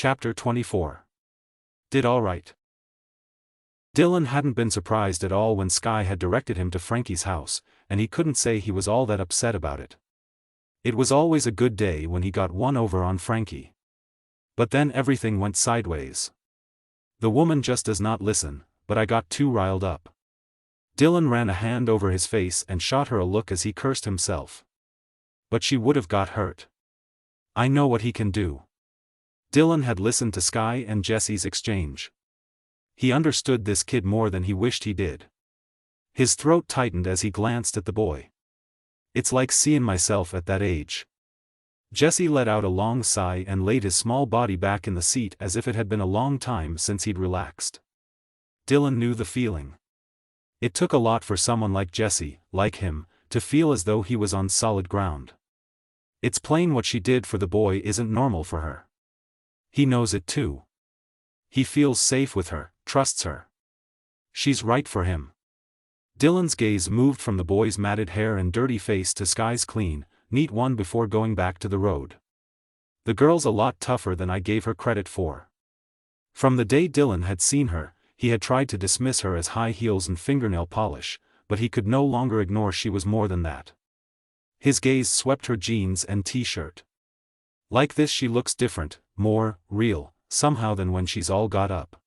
Chapter 24. Did alright. Dylan hadn't been surprised at all when Sky had directed him to Frankie's house, and he couldn't say he was all that upset about it. It was always a good day when he got one over on Frankie. But then everything went sideways. The woman just does not listen, but I got too riled up. Dylan ran a hand over his face and shot her a look as he cursed himself. But she would have got hurt. I know what he can do. Dylan had listened to Sky and Jesse's exchange. He understood this kid more than he wished he did. His throat tightened as he glanced at the boy. It's like seeing myself at that age. Jesse let out a long sigh and laid his small body back in the seat as if it had been a long time since he'd relaxed. Dylan knew the feeling. It took a lot for someone like Jesse, like him, to feel as though he was on solid ground. It's plain what she did for the boy isn't normal for her. He knows it too. He feels safe with her, trusts her. She's right for him. Dylan's gaze moved from the boy's matted hair and dirty face to Sky's clean, neat one before going back to the road. The girl's a lot tougher than I gave her credit for. From the day Dylan had seen her, he had tried to dismiss her as high heels and fingernail polish, but he could no longer ignore she was more than that. His gaze swept her jeans and t-shirt. Like this she looks different, more real, somehow than when she's all got up.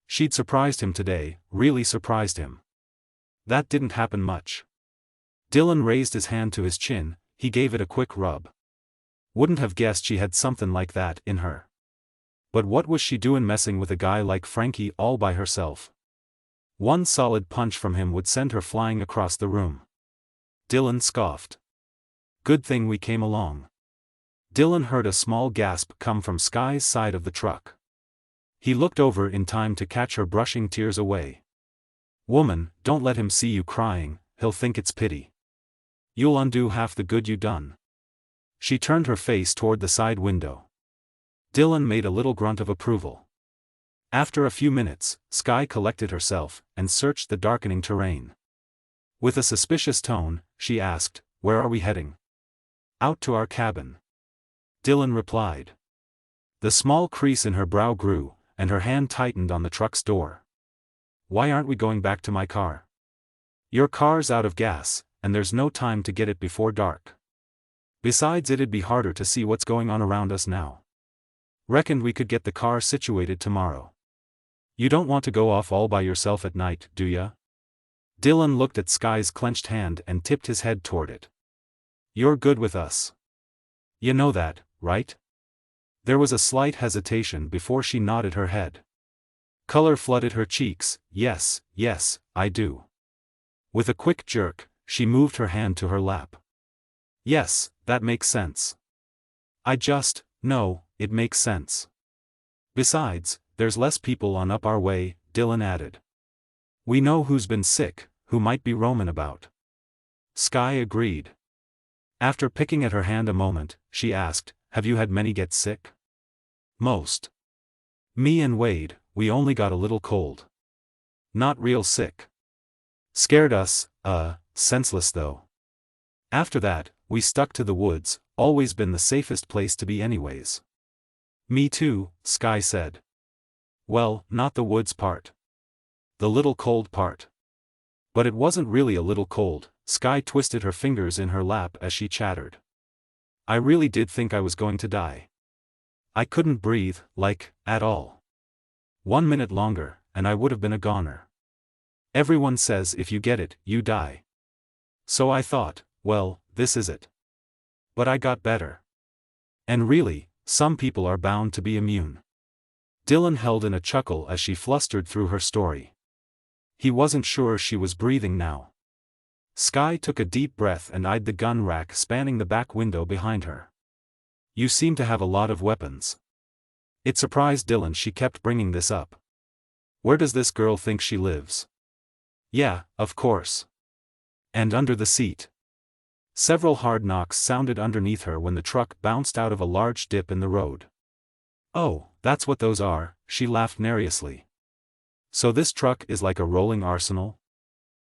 She'd surprised him today, really surprised him. That didn't happen much. Dylan raised his hand to his chin, he gave it a quick rub. Wouldn't have guessed she had something like that in her. But what was she doing messing with a guy like Frankie all by herself? One solid punch from him would send her flying across the room. Dylan scoffed. Good thing we came along. Dylan heard a small gasp come from Sky's side of the truck. He looked over in time to catch her brushing tears away. Woman, don't let him see you crying, he'll think it's pity. You'll undo half the good you done. She turned her face toward the side window. Dylan made a little grunt of approval. After a few minutes, Sky collected herself and searched the darkening terrain. With a suspicious tone, she asked, "Where are we heading?" "Out to our cabin." Dylan replied. The small crease in her brow grew, and her hand tightened on the truck's door. "Why aren't we going back to my car?" "Your car's out of gas, and there's no time to get it before dark. Besides, it'd be harder to see what's going on around us now. Reckoned we could get the car situated tomorrow. You don't want to go off all by yourself at night, do ya?" Dylan looked at Sky's clenched hand and tipped his head toward it. "You're good with us. You know that, right?" There was a slight hesitation before she nodded her head. Color flooded her cheeks. Yes, I do." With a quick jerk, she moved her hand to her lap. "Yes, that makes sense. No, it makes sense. Besides, there's less people on up our way," Dylan added. "We know who's been sick, who might be roaming about." Sky agreed. After picking at her hand a moment, she asked, "Have you had many get sick?" "Most. Me and Wade, we only got a little cold. Not real sick. Scared us, senseless though. After that, we stuck to the woods, always been the safest place to be anyways." "Me too," Sky said. "Well, not the woods part. The little cold part." But it wasn't really a little cold. Sky twisted her fingers in her lap as she chattered. "I really did think I was going to die. I couldn't breathe, at all. 1 minute longer, and I would have been a goner. Everyone says if you get it, you die. So I thought, well, this is it. But I got better. And really, some people are bound to be immune." Dylan held in a chuckle as she flustered through her story. He wasn't sure she was breathing now. Sky took a deep breath and eyed the gun rack spanning the back window behind her. "You seem to have a lot of weapons." It surprised Dylan she kept bringing this up. "Where does this girl think she lives?" "Yeah, of course. And under the seat." Several hard knocks sounded underneath her when the truck bounced out of a large dip in the road. "Oh, that's what those are," she laughed nervously. "So this truck is like a rolling arsenal?"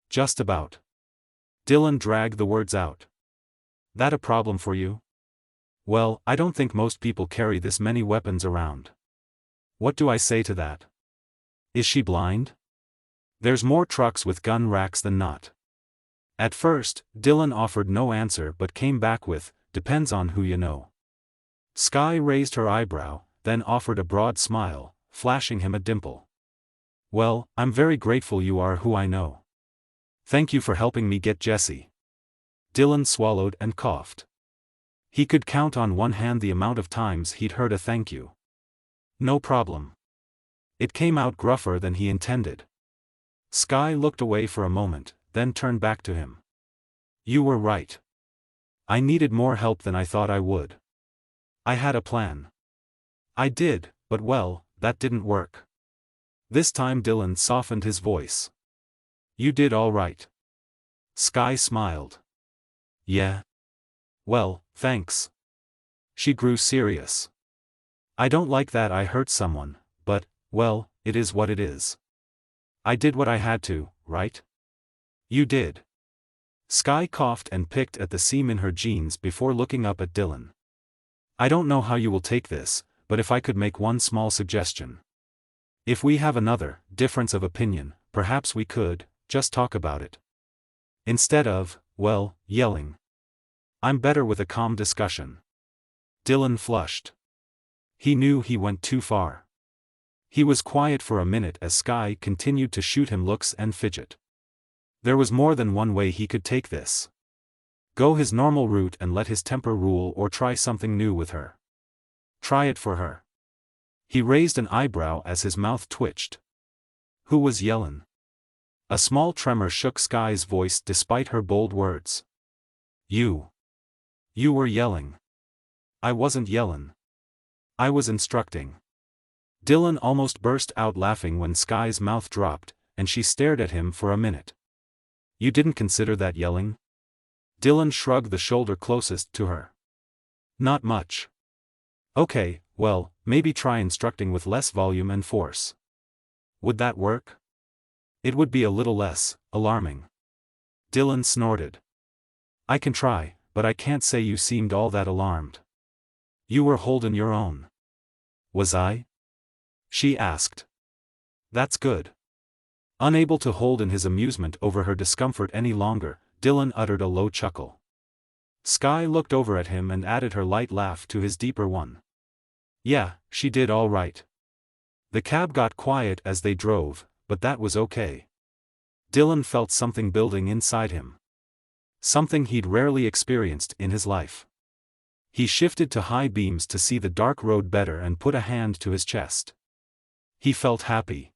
"Just about." Dylan dragged the words out. "That a problem for you?" "Well, I don't think most people carry this many weapons around." What do I say to that? Is she blind? There's more trucks with gun racks than not. At first, Dylan offered no answer but came back with, depends on who you know. Sky raised her eyebrow, then offered a broad smile, flashing him a dimple. Well, I'm very grateful you are who I know. Thank you for helping me get Jessie. Dylan swallowed and coughed. He could count on one hand the amount of times he'd heard a thank you. No problem. It came out gruffer than he intended. Sky looked away for a moment, then turned back to him. You were right. I needed more help than I thought I would. I had a plan. I did, but well, that didn't work. This time Dylan softened his voice. You did all right. Sky smiled. Yeah. Well, thanks. She grew serious. I don't like that I hurt someone, but, well, it is what it is. I did what I had to, right? You did. Sky coughed and picked at the seam in her jeans before looking up at Dylan. I don't know how you will take this, but if I could make one small suggestion. If we have another difference of opinion, perhaps we could just talk about it. Instead of, well, yelling. I'm better with a calm discussion. Dylan flushed. He knew he went too far. He was quiet for a minute as Sky continued to shoot him looks and fidget. There was more than one way he could take this. Go his normal route and let his temper rule, or try something new with her. Try it for her. He raised an eyebrow as his mouth twitched. Who was yellin'? A small tremor shook Sky's voice despite her bold words. You. You were yelling. I wasn't yellin'. I was instructing. Dylan almost burst out laughing when Sky's mouth dropped, and she stared at him for a minute. You didn't consider that yelling? Dylan shrugged the shoulder closest to her. Not much. Okay, well, maybe try instructing with less volume and force. Would that work? It would be a little less alarming. Dylan snorted. I can try, but I can't say you seemed all that alarmed. You were holding your own. Was I? She asked. That's good. Unable to hold in his amusement over her discomfort any longer, Dylan uttered a low chuckle. Sky looked over at him and added her light laugh to his deeper one. Yeah, she did all right. The cab got quiet as they drove, but that was okay. Dylan felt something building inside him. Something he'd rarely experienced in his life. He shifted to high beams to see the dark road better and put a hand to his chest. He felt happy.